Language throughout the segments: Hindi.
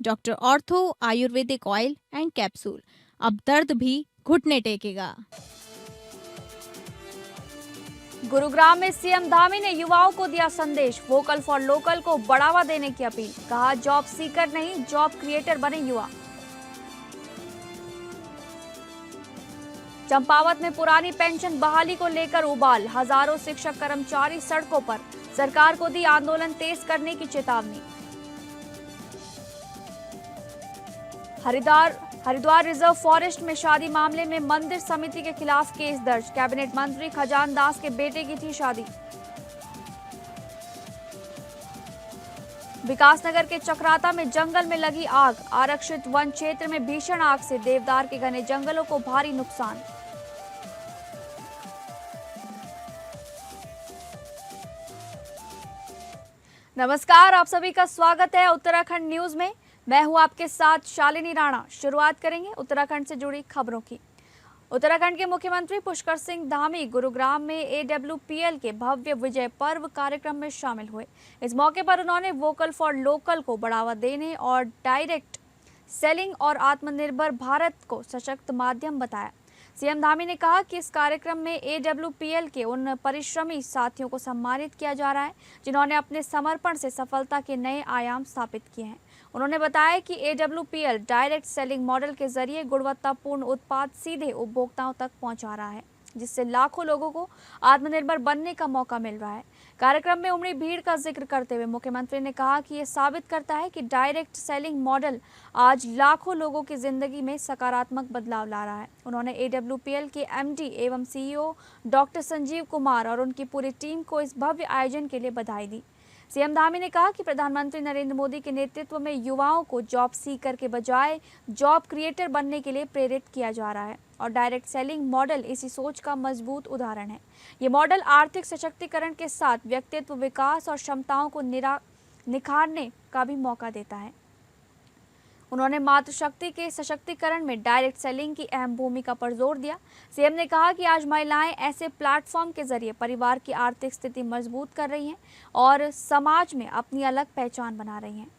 Doctor ortho Ayurvedic oil and capsule. अब दर्द भी घुटने टेकेगा। गुरुग्राम में सीएम धामी ने युवाओं को दिया संदेश, वोकल फॉर लोकल को बढ़ावा देने की अपील। कहा जॉब सीकर नहीं जॉब क्रिएटर बने युवा। चंपावत में पुरानी पेंशन बहाली को लेकर उबाल, हजारों शिक्षक कर्मचारी सड़कों पर, सरकार को दी आंदोलन तेज करने की चेतावनी। हरिद्वार रिजर्व फॉरेस्ट में शादी मामले में मंदिर समिति के खिलाफ केस दर्ज, कैबिनेट मंत्री खजान दास के बेटे की थी शादी। विकासनगर के चक्राता में जंगल में लगी आग, आरक्षित वन क्षेत्र में भीषण आग से देवदार के घने जंगलों को भारी नुकसान। नमस्कार, आप सभी का स्वागत है उत्तराखंड न्यूज में। मैं हूं आपके साथ शालिनी राणा। शुरुआत करेंगे उत्तराखंड से जुड़ी खबरों की। उत्तराखंड के मुख्यमंत्री पुष्कर सिंह धामी गुरुग्राम में AWPL के भव्य विजय पर्व कार्यक्रम में शामिल हुए। इस मौके पर उन्होंने वोकल फॉर लोकल को बढ़ावा देने और डायरेक्ट सेलिंग और आत्मनिर्भर भारत को सशक्त माध्यम बताया। सीएम धामी ने कहा कि इस कार्यक्रम में AWPL के उन परिश्रमी साथियों को सम्मानित किया जा रहा है जिन्होंने अपने समर्पण से सफलता के नए आयाम स्थापित किए हैं। उन्होंने बताया कि AWPL डायरेक्ट सेलिंग मॉडल के जरिए गुणवत्तापूर्ण उत्पाद सीधे उपभोक्ताओं तक पहुंचा रहा है, जिससे लाखों लोगों को आत्मनिर्भर बनने का मौका मिल रहा है। कार्यक्रम में उमड़ी भीड़ का जिक्र करते हुए मुख्यमंत्री ने कहा कि ये साबित करता है कि डायरेक्ट सेलिंग मॉडल आज लाखों लोगों की जिंदगी में सकारात्मक बदलाव ला रहा है। उन्होंने AWPL के MD एवं CEO डॉक्टर संजीव कुमार और उनकी पूरी टीम को इस भव्य आयोजन के लिए बधाई दी। सीएम धामी ने कहा कि प्रधानमंत्री नरेंद्र मोदी के नेतृत्व में युवाओं को जॉब सीकर के बजाय जॉब क्रिएटर बनने के लिए प्रेरित किया जा रहा है और डायरेक्ट सेलिंग मॉडल इसी सोच का मजबूत उदाहरण है। ये मॉडल आर्थिक सशक्तिकरण के साथ व्यक्तित्व विकास और क्षमताओं को निखारने का भी मौका देता है। उन्होंने मातृशक्ति के सशक्तिकरण में डायरेक्ट सेलिंग की अहम भूमिका पर जोर दिया। सीएम ने कहा कि आज महिलाएं ऐसे प्लेटफॉर्म के जरिए परिवार की आर्थिक स्थिति मजबूत कर रही हैं और समाज में अपनी अलग पहचान बना रही हैं।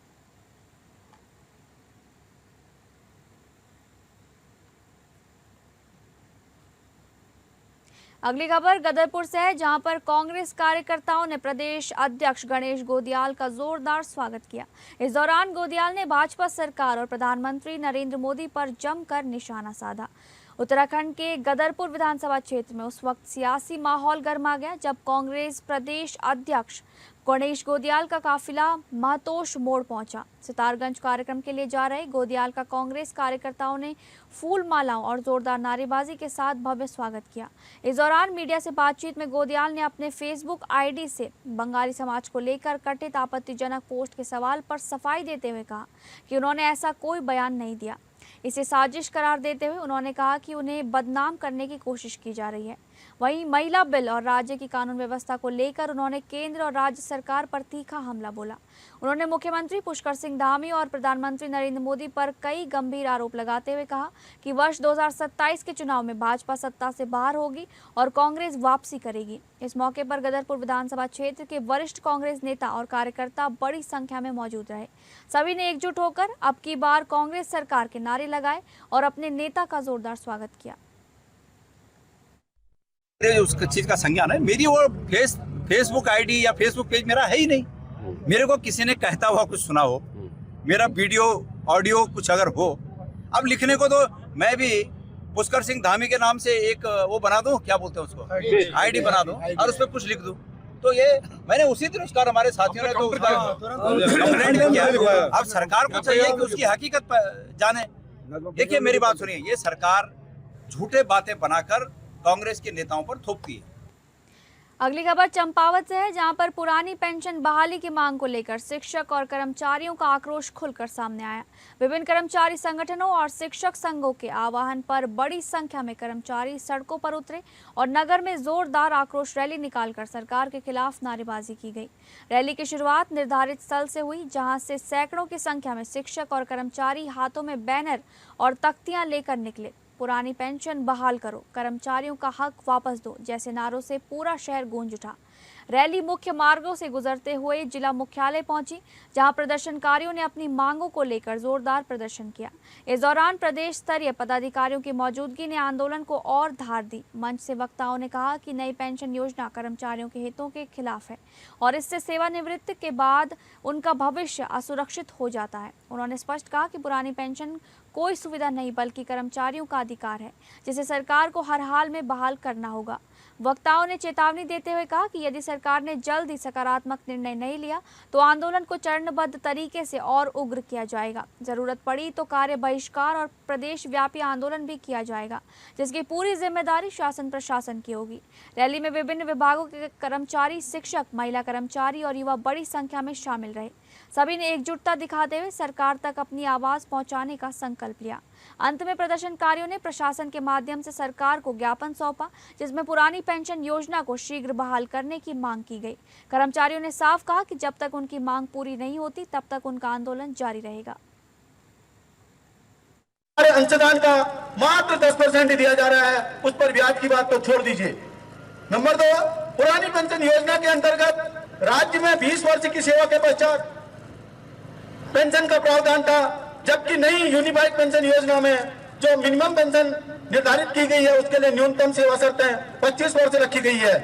अगली खबर गदरपुर से है, जहां पर कांग्रेस कार्यकर्ताओं ने प्रदेश अध्यक्ष गणेश गोदियाल का जोरदार स्वागत किया। इस दौरान गोदियाल ने भाजपा सरकार और प्रधानमंत्री नरेंद्र मोदी पर जमकर निशाना साधा। उत्तराखंड के गदरपुर विधानसभा क्षेत्र में उस वक्त सियासी माहौल गर्मा गया जब कांग्रेस प्रदेश अध्यक्ष गणेश गोदियाल का काफिला महतोश मोड़ पहुंचा। सितारगंज कार्यक्रम के लिए जा रहे गोदियाल का कांग्रेस कार्यकर्ताओं ने फूल मालाओं और जोरदार नारेबाजी के साथ भव्य स्वागत किया। इस दौरान मीडिया से बातचीत में गोदियाल ने अपने फेसबुक ID से बंगाली समाज को लेकर कथित आपत्तिजनक पोस्ट के सवाल पर सफाई देते हुए कहा कि उन्होंने ऐसा कोई बयान नहीं दिया। इसे साजिश करार देते हुए उन्होंने कहा कि उन्हें बदनाम करने की कोशिश की जा रही है। वहीं महिला बिल और राज्य की कानून व्यवस्था को लेकर उन्होंने केंद्र और राज्य सरकार पर तीखा हमला बोला। उन्होंने मुख्यमंत्री पुष्कर सिंह धामी और प्रधानमंत्री नरेंद्र मोदी पर कई गंभीर आरोप लगाते हुए कहा कि वर्ष 2027 के चुनाव में भाजपा सत्ता से बाहर होगी और कांग्रेस वापसी करेगी। इस मौके पर गदरपुर विधानसभा क्षेत्र के वरिष्ठ कांग्रेस नेता और कार्यकर्ता बड़ी संख्या में मौजूद रहे। सभी ने एकजुट होकर अब की बार कांग्रेस सरकार के नारे लगाए और अपने नेता का जोरदार स्वागत किया। उस चीज का संज्ञान है। मेरी वो फेसबुक ID या फेसबुक पेज मेरा है ही नहीं। मेरे को किसी ने कहता हुआ कुछ सुना हो, मेरा वीडियो ऑडियो कुछ अगर हो, अब लिखने को तो मैं भी पुष्कर सिंह धामी के नाम से एक वो बना दूं, क्या बोलते हैं उसको, ID बना दूं और उस पर कुछ लिख दूं। तो ये मैंने उसी दिन उसका हमारे साथियों ने तो उसका कंप्लेंट भी किया। अब सरकार को चाहिए कि उसकी हकीकत जाने। देखिए मेरी बात सुनिए, ये सरकार झूठे बातें बनाकर कांग्रेस के नेताओं पर थोपती है। अगली खबर चंपावत से है, जहां पर पुरानी पेंशन बहाली की मांग को लेकर शिक्षक और कर्मचारियों का आक्रोश खुलकर सामने आया। विभिन्न कर्मचारी संगठनों और शिक्षक संघों के आह्वान पर बड़ी संख्या में कर्मचारी सड़कों पर उतरे और नगर में जोरदार आक्रोश रैली निकालकर सरकार के खिलाफ नारेबाजी की गई। रैली की शुरुआत निर्धारित स्थल से हुई, जहाँ से सैकड़ों की संख्या में शिक्षक और कर्मचारी हाथों में बैनर और तख्तियां लेकर निकले। पुरानी पेंशन बहाल करो, कर्मचारियों का हक वापस दो जैसे नारों से पूरा शहर गूंज उठा। रैली मुख्य मार्गों से गुजरते हुए जिला मुख्यालय पहुंची, जहां प्रदर्शनकारियों ने अपनी मांगों को लेकर जोरदार प्रदर्शन किया। इस दौरान प्रदेश स्तरीय पदाधिकारियों की मौजूदगी ने आंदोलन को और धार दी। मंच से वक्ताओं ने कहा कि नई पेंशन योजना कर्मचारियों के हितों के खिलाफ है और इससे सेवानिवृत्ति के बाद उनका भविष्य असुरक्षित हो जाता है। उन्होंने स्पष्ट कहा कि पुरानी पेंशन कोई सुविधा नहीं बल्कि कर्मचारियों का अधिकार है, जिसे सरकार को हर हाल में बहाल करना होगा। वक्ताओं ने चेतावनी देते हुए कहा कि यदि सरकार ने जल्द ही सकारात्मक निर्णय नहीं लिया तो आंदोलन को चरणबद्ध तरीके से और उग्र किया जाएगा। जरूरत पड़ी तो कार्य बहिष्कार और प्रदेश व्यापी आंदोलन भी किया जाएगा, जिसकी पूरी जिम्मेदारी शासन प्रशासन की होगी। रैली में विभिन्न विभागों के कर्मचारी, शिक्षक, महिला कर्मचारी और युवा बड़ी संख्या में शामिल रहे। सभी ने एकजुटता दिखाते हुए सरकार तक अपनी आवाज पहुंचाने का संकल्प लिया। अंत में प्रदर्शनकारियों ने प्रशासन के माध्यम से सरकार को ज्ञापन सौंपा, जिसमें पुरानी पेंशन योजना को शीघ्र बहाल करने की मांग की गई। कर्मचारियों ने साफ कहा कि जब तक उनकी मांग पूरी नहीं होती तब तक उनका आंदोलन जारी रहेगा। अंशदान का मात्र 10% दिया जा रहा है, उस पर ब्याज की बात तो छोड़ दीजिए। नंबर 2, पुरानी पेंशन योजना के अंतर्गत राज्य में 20 वर्ष की सेवा के पश्चात पेंशन का प्रावधान था, जबकि नई यूनिफाइड पेंशन योजना में जो मिनिमम पेंशन निर्धारित की गई है उसके लिए न्यूनतम सेवा शर्तें 25 वर्ष रखी गई है।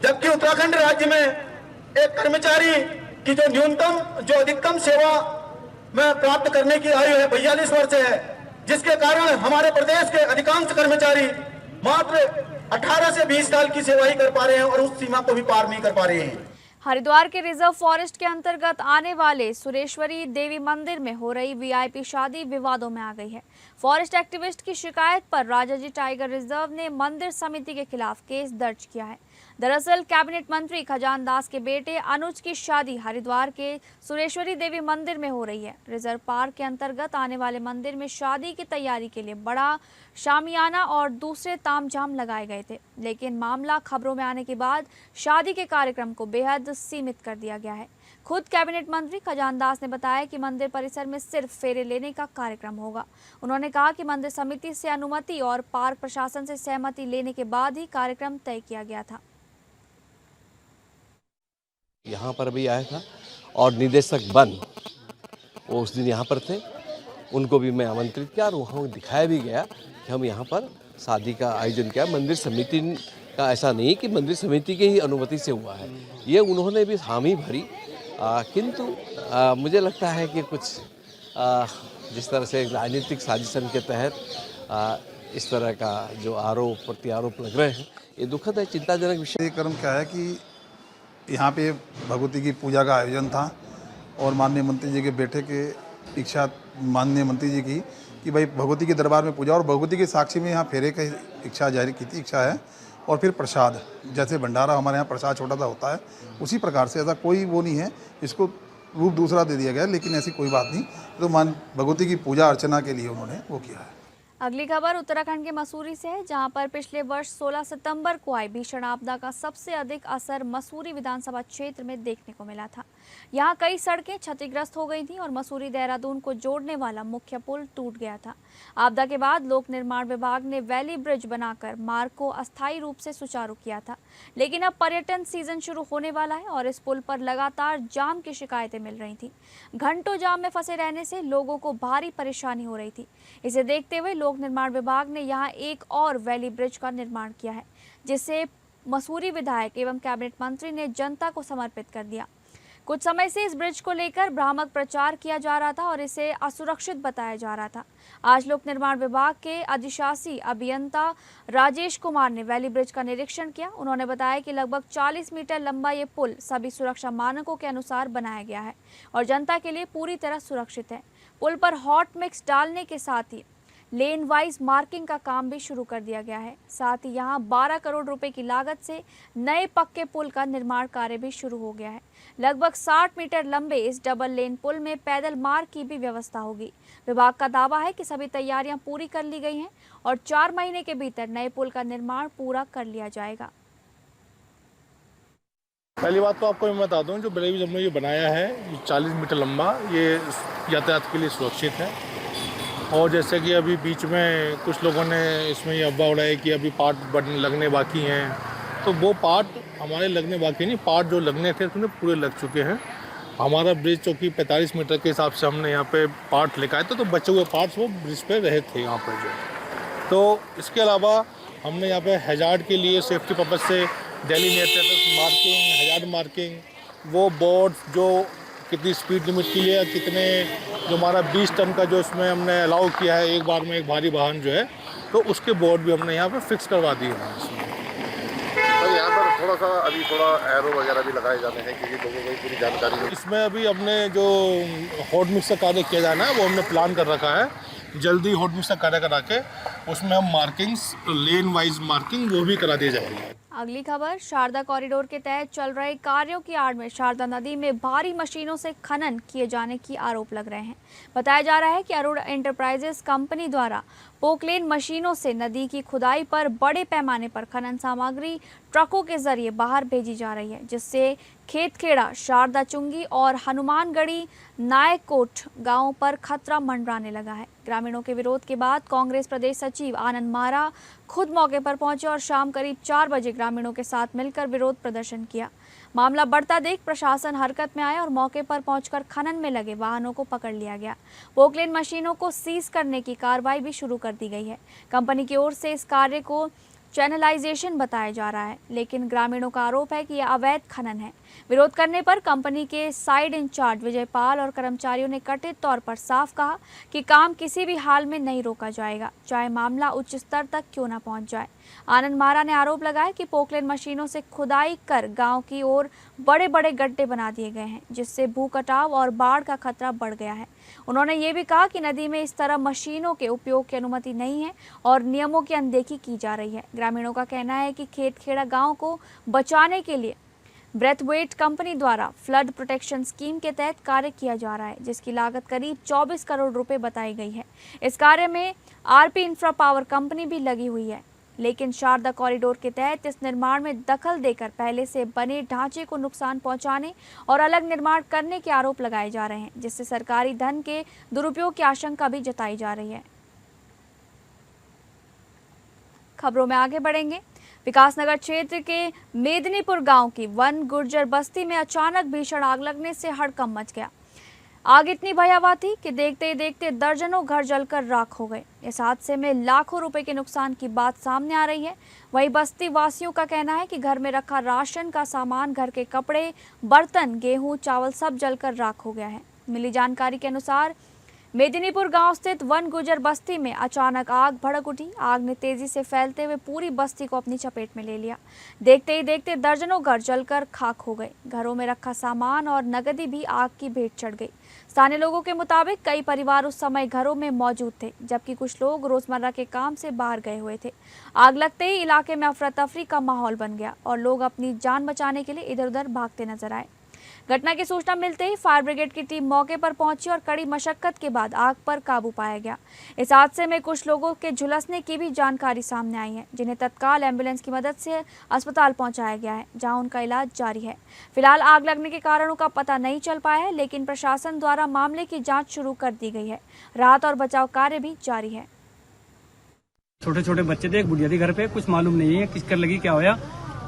जबकि उत्तराखंड राज्य में एक कर्मचारी की जो अधिकतम सेवा में प्राप्त करने की आयु है 42 वर्ष है, जिसके कारण हमारे प्रदेश के अधिकांश कर्मचारी मात्र 18 से 20 साल की सेवा ही कर पा रहे हैं और उस सीमा को भी पार नहीं कर पा रहे हैं। हरिद्वार के रिजर्व फॉरेस्ट के अंतर्गत आने वाले सुरेश्वरी देवी मंदिर में हो रही वीआईपी शादी विवादों में आ गई है। फॉरेस्ट एक्टिविस्ट की शिकायत पर राजाजी टाइगर रिजर्व ने मंदिर समिति के खिलाफ केस दर्ज किया है। दरअसल कैबिनेट मंत्री खजान दास के बेटे अनुज की शादी हरिद्वार के सुरेश्वरी देवी मंदिर में हो रही है। रिजर्व पार्क के अंतर्गत आने वाले मंदिर में शादी की तैयारी के लिए बड़ा शामियाना और दूसरे तामझाम लगाए गए थे, लेकिन मामला खबरों में आने के बाद शादी के कार्यक्रम को बेहद सीमित कर दिया गया है। खुद कैबिनेट मंत्री खजान दास ने बताया कि मंदिर परिसर में सिर्फ फेरे लेने का कार्यक्रम होगा। उन्होंने कहा कि मंदिर समिति से अनुमति और पार्क प्रशासन से सहमति लेने के बाद ही कार्यक्रम तय किया गया था। यहाँ पर भी आया था और निदेशक वन वो उस दिन यहाँ पर थे, उनको भी मैं आमंत्रित किया और वहाँ दिखाया भी गया कि हम यहाँ पर शादी का आयोजन किया। मंदिर समिति का ऐसा नहीं कि मंदिर समिति की ही अनुमति से हुआ है, ये उन्होंने भी हामी भरी, किंतु मुझे लगता है कि कुछ जिस तरह से राजनीतिक साजिशन के तहत इस तरह का जो आरोप प्रत्यारोप लग रहे हैं, ये दुखद है, चिंताजनक विषय। क्रम क्या है कि यहाँ पे भगवती की पूजा का आयोजन था और माननीय मंत्री जी के बेटे के इच्छा माननीय मंत्री जी की कि भाई भगवती के दरबार में पूजा और भगवती के साक्षी में यहाँ फेरे की इच्छा जारी की थी, इच्छा है। और फिर प्रसाद, जैसे भंडारा हमारे यहाँ प्रसाद छोटा सा होता है, उसी प्रकार से ऐसा कोई वो नहीं है, इसको रूप दूसरा दे दिया गया, लेकिन ऐसी कोई बात नहीं। तो मान भगवती की पूजा अर्चना के लिए उन्होंने वो किया है। अगली खबर उत्तराखंड के मसूरी से है, जहां पर पिछले वर्ष 16 सितंबर को आई भीषण आपदा का सबसे अधिक असर मसूरी विधानसभा क्षेत्र में देखने को मिला था। यहां कई सड़कें क्षतिग्रस्त हो गई थीं और मसूरी देहरादून को जोड़ने वाला मुख्य पुल टूट गया था। आपदा के बाद लोक निर्माण विभाग ने वैली ब्रिज बनाकर मार्ग को अस्थायी रूप से सुचारू किया था, लेकिन अब पर्यटन सीजन शुरू होने वाला है और इस पुल पर लगातार जाम की शिकायतें मिल रही थी। घंटों जाम में फंसे रहने से लोगों को भारी परेशानी हो रही थी। इसे देखते हुए लोक निर्माण विभाग ने यहां एक और वैली ब्रिज का निर्माण किया है, जिसे मसूरी विधायक एवं कैबिनेट मंत्री ने जनता को समर्पित कर दिया। कुछ समय से इस ब्रिज को लेकर भ्रामक प्रचार किया जा रहा था और इसे असुरक्षित बताया जा रहा था। आज लोक निर्माण विभाग के अधिशासी अभियंता राजेश कुमार ने वैली ब्रिज का निरीक्षण किया। उन्होंने बताया कि लगभग 40 मीटर लंबा ये पुल सभी सुरक्षा मानकों के अनुसार बनाया गया है और जनता के लिए पूरी तरह सुरक्षित है। पुल पर हॉट मिक्स डालने के साथ ही लेन वाइज मार्किंग का काम भी शुरू कर दिया गया है। साथ ही यहां 12 करोड़ रुपए की लागत से नए पक्के पुल का निर्माण कार्य भी शुरू हो गया है। लगभग 60 मीटर लंबे इस डबल लेन पुल में पैदल मार्ग की भी व्यवस्था होगी। विभाग का दावा है कि सभी तैयारियां पूरी कर ली गई हैं और 4 महीने के भीतर नए पुल का निर्माण पूरा कर लिया जाएगा। पहली बात तो आपको मैं बता दूं, जो ब्रिज हमने ये बनाया है 40 मीटर लंबा, ये यातायात के लिए सुरक्षित है। और जैसे कि अभी बीच में कुछ लोगों ने इसमें ये अफवाह उड़ाई कि अभी पार्ट लगने बाकी हैं तो वो पार्ट हमारे लगने बाकी नहीं, पार्ट जो लगने थे उसमें पूरे लग चुके हैं। हमारा ब्रिज चौकी 45 मीटर के हिसाब से हमने यहाँ पे पार्ट लेकर आए थे, तो बचे हुए पार्ट्स वो ब्रिज पे रहे थे यहाँ पर जो। तो इसके अलावा हमने यहाँ पे हैजार्ड के लिए सेफ्टी पर्पज से डेलीमिटेड मार्किंग, हैजार्ड मार्किंग, वो बोर्ड जो कितनी स्पीड लिमिट की है, कितने जो हमारा 20 टन का जो इसमें हमने अलाउ किया है एक बार में एक भारी वाहन जो है, तो उसके बोर्ड भी हमने यहाँ पे फिक्स करवा दिए हैं इसमें। तो यहाँ पर थोड़ा सा अभी थोड़ा एरो वगैरह भी लगाए जाने हैं क्योंकि लोगों को पूरी जानकारी हो। इसमें अभी हमने जो हॉट मिक्स का कार्य किया जाना है वो हमने प्लान कर रखा है, जल्दी हॉट मिक्स का कार्य करा के उसमें हम मार्किंग्स, लेन वाइज मार्किंग वो भी करा दी जाएगी। अगली खबर, शारदा कॉरिडोर के तहत चल रहे कार्यों की आड़ में शारदा नदी में भारी मशीनों से खनन किए जाने की आरोप लग रहे हैं। बताया जा रहा है कि अरुण एंटरप्राइजेस कंपनी द्वारा पोकलेन मशीनों से नदी की खुदाई पर बड़े पैमाने पर खनन सामग्री ट्रकों के जरिए बाहर भेजी जा रही है, जिससे खेतखेड़ा, शारदा चुंगी और हनुमानगढ़ी नायकोट गांवों पर खतरा मंडराने लगा है। ग्रामीणों के विरोध के बाद कांग्रेस प्रदेश सचिव आनंद मारा खुद मौके पर पहुंचे और शाम करीब 4 बजे ग्रामीणों के साथ मिलकर विरोध प्रदर्शन किया। मामला बढ़ता देख प्रशासन हरकत में आया और मौके पर पहुंचकर खनन में लगे वाहनों को पकड़ लिया गया। पोकलेन मशीनों को सीज करने की कार्रवाई भी शुरू कर दी गई है। कंपनी की ओर से इस कार्य को चैनलाइजेशन बताया जा रहा है, लेकिन ग्रामीणों का आरोप है कि यह अवैध खनन है। विरोध करने पर कंपनी के साइड इंचार्ज विजय पाल और कर्मचारियों ने कथित तौर पर साफ कहा कि काम किसी भी हाल में नहीं रोका जाएगा, चाहे मामला उच्च स्तर तक क्यों न पहुंच जाए। आनंद मारा ने आरोप लगाया कि पोकलेन मशीनों से खुदाई कर गांव की ओर बड़े बड़े गड्ढे बना दिए गए हैं, जिससे भू कटाव और बाढ़ का खतरा बढ़ गया है। उन्होंने ये भी कहा कि नदी में इस तरह मशीनों के उपयोग की अनुमति नहीं है और नियमों की अनदेखी की जा रही है। ग्रामीणों का कहना है कि खेतखेड़ा गांव को बचाने के लिए ब्रेथवेट कंपनी द्वारा फ्लड प्रोटेक्शन स्कीम के तहत कार्य किया जा रहा है, जिसकी लागत करीब 24 करोड़ रुपए बताई गई है। इस कार्य में आरपी इंफ्रा पावर कंपनी भी लगी हुई है, लेकिन शारदा कॉरिडोर के तहत इस निर्माण में दखल देकर पहले से बने ढांचे को नुकसान पहुंचाने और अलग निर्माण करने के आरोप लगाए जा रहे हैं, जिससे सरकारी धन के दुरुपयोग की आशंका भी जताई जा रही है। खबरों में आगे बढ़ेंगे। विकासनगर क्षेत्र के मेदिनीपुर गांव की वन गुर्जर बस्ती में अचानक भीषण आग लगने से हड़कंप मच गया। आग इतनी भयावह थी कि देखते ही देखते दर्जनों घर जलकर राख हो गए। इस हादसे में लाखों रुपए के नुकसान की बात सामने आ रही है। वहीं बस्ती वासियों का कहना है कि घर में रखा राशन का सामान, घर के कपड़े, बर्तन, गेहूं, चावल सब जलकर राख हो गया है। मिली जानकारी के अनुसार मेदिनीपुर गांव स्थित वन गुर्जर बस्ती में अचानक आग भड़क उठी। आग ने तेजी से फैलते हुए पूरी बस्ती को अपनी चपेट में ले लिया। देखते ही देखते दर्जनों घर जलकर खाक हो गए। घरों में रखा सामान और नकदी भी आग की भेंट चढ़ गई। स्थानीय लोगों के मुताबिक कई परिवार उस समय घरों में मौजूद थे, जबकि कुछ लोग रोजमर्रा के काम से बाहर गए हुए थे। आग लगते ही इलाके में अफरा तफरी का माहौल बन गया और लोग अपनी जान बचाने के लिए इधर उधर भागते नजर आए। घटना की सूचना मिलते ही फायर ब्रिगेड की टीम मौके पर पहुंची और कड़ी मशक्कत के बाद आग पर काबू पाया गया। इस हादसे में कुछ लोगों के झुलसने की भी जानकारी सामने आई है, जिन्हें तत्काल एम्बुलेंस की मदद से अस्पताल पहुंचाया गया है, जहां उनका इलाज जारी है। फिलहाल आग लगने के कारणों का पता नहीं चल पाया है, लेकिन प्रशासन द्वारा मामले की जाँच शुरू कर दी गई है। राहत और बचाव कार्य भी जारी है। छोटे छोटे बच्चे थे, एक बुढ़िया थी घर पे, कुछ मालूम नहीं है किस कर लगी क्या होया।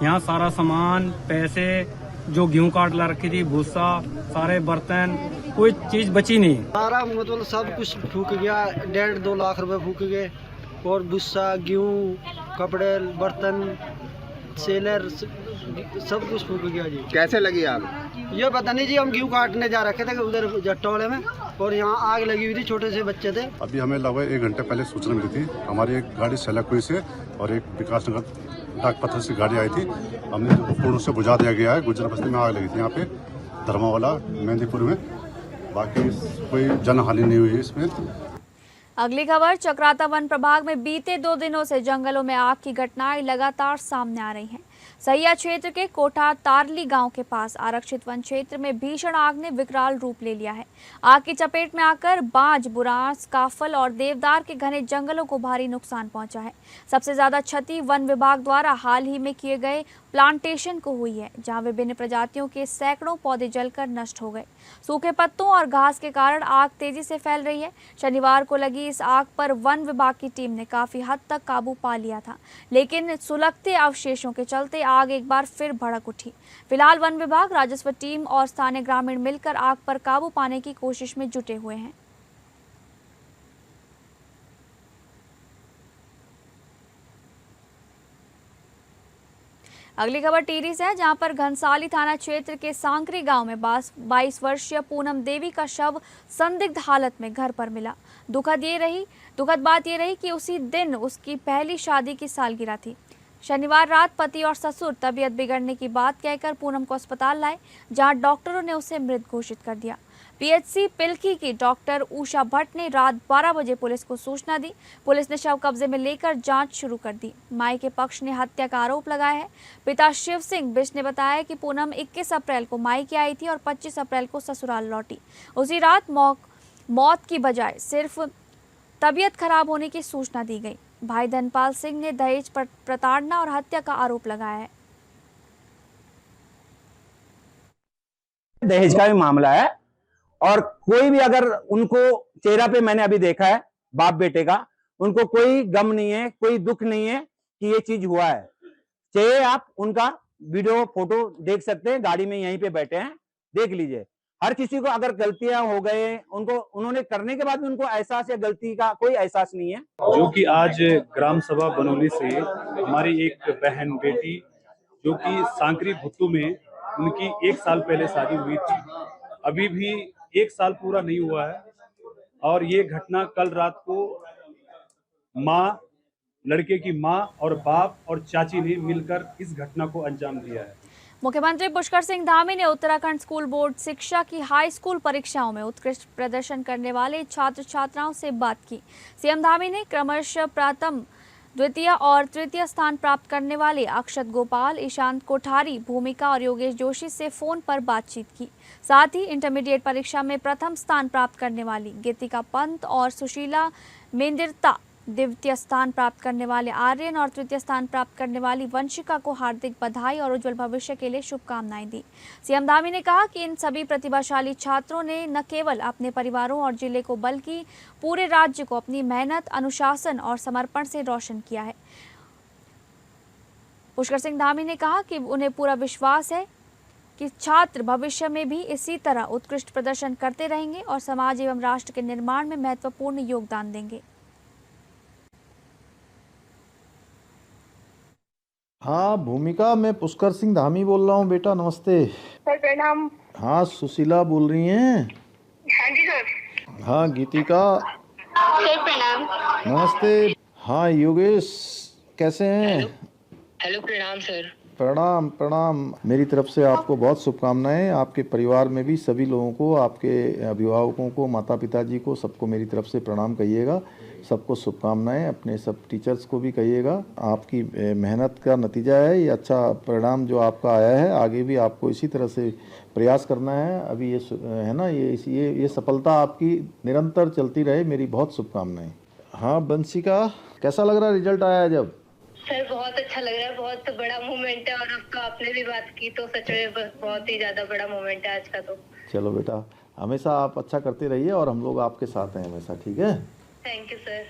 यहाँ सारा सामान, पैसे, जो गेहूं काट ला रखी थी, भूसा, सारे बर्तन, कोई चीज बची नहीं। सारा मतलब सब कुछ फूक गया। 1.5-2 लाख रुपए फूक गए और भूसा, गेहूं, कपड़े, बर्तन, सेलर, सब कुछ फूक गया जी। कैसे लगी आग? ये पता नहीं जी, हम गेहूं काटने जा रखे थे उधर जट्टोले में और यहाँ आग लगी हुई थी। छोटे से बच्चे थे। अभी हमें लगभग 1 घंटे पहले सूचना मिली थी। हमारी एक गाड़ी सैलाकुई से और एक विकासनगर डाक पत्थर से गाड़ी आई थी। हमने पूर्ण से बुझा दिया गया है। गुर्जर बस्ती में आग लगी थी यहाँ पे धर्मावाला मेदिनीपुर में। बाकी कोई जनहानि नहीं हुई है इसमें। अगली खबर, चक्राता वन प्रभाग में बीते 2 दिनों से जंगलों में आग की घटनाएं लगातार सामने आ रही हैं। सहिया क्षेत्र के कोठा तारली गांव के पास आरक्षित वन क्षेत्र में भीषण आग ने विकराल रूप ले लिया है। आग की चपेट में आकर बांज, बुरांस, काफल और देवदार के घने जंगलों को भारी नुकसान पहुंचा है। सबसे ज्यादा क्षति वन विभाग द्वारा हाल ही में किए गए प्लांटेशन को हुई है, जहां विभिन्न प्रजातियों के सैकड़ों पौधे जलकर नष्ट हो गए। सूखे पत्तों और घास के कारण आग तेजी से फैल रही है। शनिवार को लगी इस आग पर वन विभाग की टीम ने काफी हद तक काबू पा लिया था, लेकिन सुलगते अवशेषों के चलते चलते आग एक बार फिर भड़क उठी। फिलहाल वन विभाग, राजस्व टीम और स्थानीय ग्रामीण मिलकर आग पर काबू पाने की कोशिश में जुटे हुए हैं। अगली खबर टिहरी से है, जहां पर घनसाली थाना क्षेत्र के सांकरी गांव में 22 वर्षीय पूनम देवी का शव संदिग्ध हालत में घर पर मिला। दुखद बात ये रही कि उसी दिन उसकी पहली शादी की सालगिरह थी। शनिवार रात पति और ससुर तबीयत बिगड़ने की बात कहकर पूनम को अस्पताल लाए, जहां डॉक्टरों ने उसे मृत घोषित कर दिया। पीएचसी पिलखी की डॉक्टर उषा भट्ट ने रात 12 बजे पुलिस को सूचना दी। पुलिस ने शव कब्जे में लेकर जांच शुरू कर दी। माई के पक्ष ने हत्या का आरोप लगाया है। पिता शिव सिंह बिष्ट ने बताया कि पूनम 21 अप्रैल को माई के आई थी और 25 अप्रैल को ससुराल लौटी। उसी रात मौत की बजाय सिर्फ तबीयत खराब होने की सूचना दी गई। भाई धनपाल सिंह ने दहेज पर प्रताड़ना और हत्या का आरोप लगाया है। दहेज का भी मामला है और कोई भी अगर उनको चेहरा पे मैंने अभी देखा है बाप बेटे का, उनको कोई गम नहीं है, कोई दुख नहीं है कि ये चीज हुआ है। चाहे आप उनका वीडियो फोटो देख सकते हैं, गाड़ी में यहीं पे बैठे हैं, देख लीजिए। हर किसी को अगर गलतियां हो गए, उन्होंने करने के बाद भी उनको एहसास या गलती का कोई एहसास नहीं है। जो कि आज ग्राम सभा बनोली से हमारी एक बहन बेटी जो कि सांकरी भुट्टू में उनकी 1 साल पहले शादी हुई थी, अभी भी 1 साल पूरा नहीं हुआ है और ये घटना कल रात को माँ, लड़के की माँ और बाप और चाची ने मिलकर इस घटना को अंजाम दिया है। मुख्यमंत्री पुष्कर सिंह धामी ने उत्तराखंड स्कूल बोर्ड शिक्षा की हाई स्कूल परीक्षाओं में उत्कृष्ट प्रदर्शन करने वाले छात्र छात्राओं से बात की। सीएम धामी ने क्रमशः प्रथम, द्वितीय और तृतीय स्थान प्राप्त करने वाले अक्षत गोपाल, ईशांत कोठारी, भूमिका और योगेश जोशी से फोन पर बातचीत की। साथ ही इंटरमीडिएट परीक्षा में प्रथम स्थान प्राप्त करने वाली गीतिका पंत और सुशीला मेंदिरता, द्वितीय स्थान प्राप्त करने वाले आर्यन और तृतीय स्थान प्राप्त करने वाली वंशिका को हार्दिक बधाई और उज्जवल भविष्य के लिए शुभकामनाएं दी। सीएम धामी ने कहा कि इन सभी प्रतिभाशाली छात्रों ने न केवल अपने परिवारों और जिले को बल्कि पूरे राज्य को अपनी मेहनत, अनुशासन और समर्पण से रोशन किया है। पुष्कर सिंह धामी ने कहा कि उन्हें पूरा विश्वास है कि छात्र भविष्य में भी इसी तरह उत्कृष्ट प्रदर्शन करते रहेंगे और समाज एवं राष्ट्र के निर्माण में महत्वपूर्ण योगदान देंगे। हाँ भूमिका, मैं पुष्कर सिंह धामी बोल रहा हूँ बेटा, नमस्ते। सर प्रणाम। हाँ सुशीला बोल रही हैं? हाँ जी सर। हाँ गीतिका सर प्रणाम। नमस्ते। हाँ योगेश कैसे हैं? हेलो प्रणाम सर। प्रणाम प्रणाम। मेरी तरफ से आपको बहुत शुभकामनाएं। आपके परिवार में भी सभी लोगों को, आपके अभिभावकों को, माता पिताजी को, सबको मेरी तरफ से प्रणाम कहिएगा। सबको शुभकामनाएं। अपने सब टीचर्स को भी कहिएगा। आपकी मेहनत का नतीजा है ये अच्छा परिणाम जो आपका आया है। आगे भी आपको इसी तरह से प्रयास करना है। अभी ये है ना, ये सफलता आपकी निरंतर चलती रहे। मेरी बहुत शुभकामनाएं। हाँ वंशिका, कैसा लग रहा है रिजल्ट आया जब? सर बहुत अच्छा लग रहा है, बहुत बड़ा मोमेंट है और अब तो आपने भी बात की तो सच में बहुत ही ज्यादा बड़ा मोमेंट है आज का। तो चलो बेटा, हमेशा आप अच्छा करते रहिए और हम लोग आपके साथ हैं हमेशा, ठीक है? Thank you sir.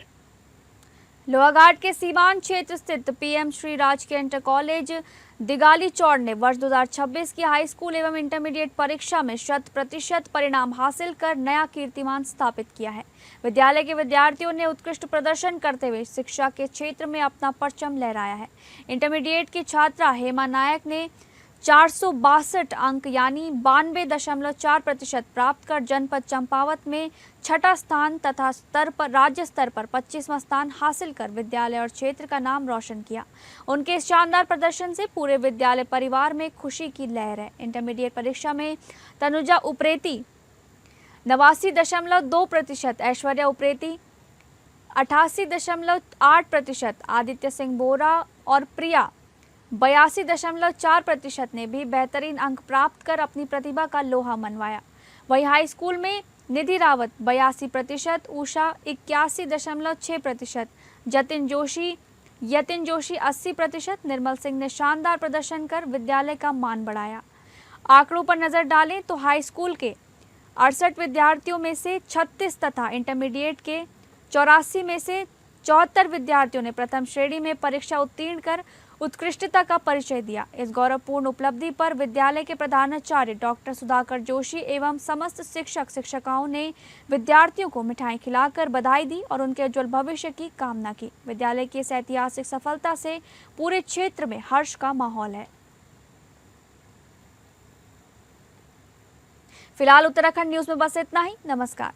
लोहाघाट के सीमांत क्षेत्र स्थित पीएम श्री राजकीय इंटर कॉलेज दिगाली चौड़ ने वर्ष 2026 की हाई स्कूल एवं इंटरमीडिएट परीक्षा में 100% परिणाम हासिल कर नया कीर्तिमान स्थापित किया है। विद्यालय के विद्यार्थियों ने उत्कृष्ट प्रदर्शन करते हुए शिक्षा के क्षेत्र में अपना परचम लहराया है। इंटरमीडिएट की छात्रा हेमा नायक ने 462 अंक यानी 92.4% प्राप्त कर जनपद चंपावत में 6ठा स्थान तथा राज्य स्तर पर 25वां स्थान हासिल कर विद्यालय और क्षेत्र का नाम रोशन किया। उनके इस शानदार प्रदर्शन से पूरे विद्यालय परिवार में खुशी की लहर है। इंटरमीडिएट परीक्षा में तनुजा उप्रेती 89.2%, ऐश्वर्या उप्रेती 88.8%, आदित्य सिंह बोरा और प्रिया 82.4% ने भी बेहतरीन अंक प्राप्त कर अपनी प्रतिभा का लोहा मनवाया। वहीं हाई स्कूल में निधि रावत 82%, उषा 81.6%, यतिन जोशी 80%, निर्मल सिंह ने शानदार प्रदर्शन कर विद्यालय का मान बढ़ाया। आंकड़ों पर नजर डालें तो हाई स्कूल के 68 विद्यार्थियों में से 36 तथा इंटरमीडिएट के 84 में से 74 विद्यार्थियों ने प्रथम श्रेणी में परीक्षा उत्तीर्ण कर उत्कृष्टता का परिचय दिया। इस गौरवपूर्ण उपलब्धि पर विद्यालय के प्रधानाचार्य डॉक्टर सुधाकर जोशी एवं समस्त शिक्षक शिक्षिकाओं ने विद्यार्थियों को मिठाई खिलाकर बधाई दी और उनके उज्जवल भविष्य की कामना की। विद्यालय की इस ऐतिहासिक सफलता से पूरे क्षेत्र में हर्ष का माहौल है। फिलहाल उत्तराखंड न्यूज में बस इतना ही। नमस्कार।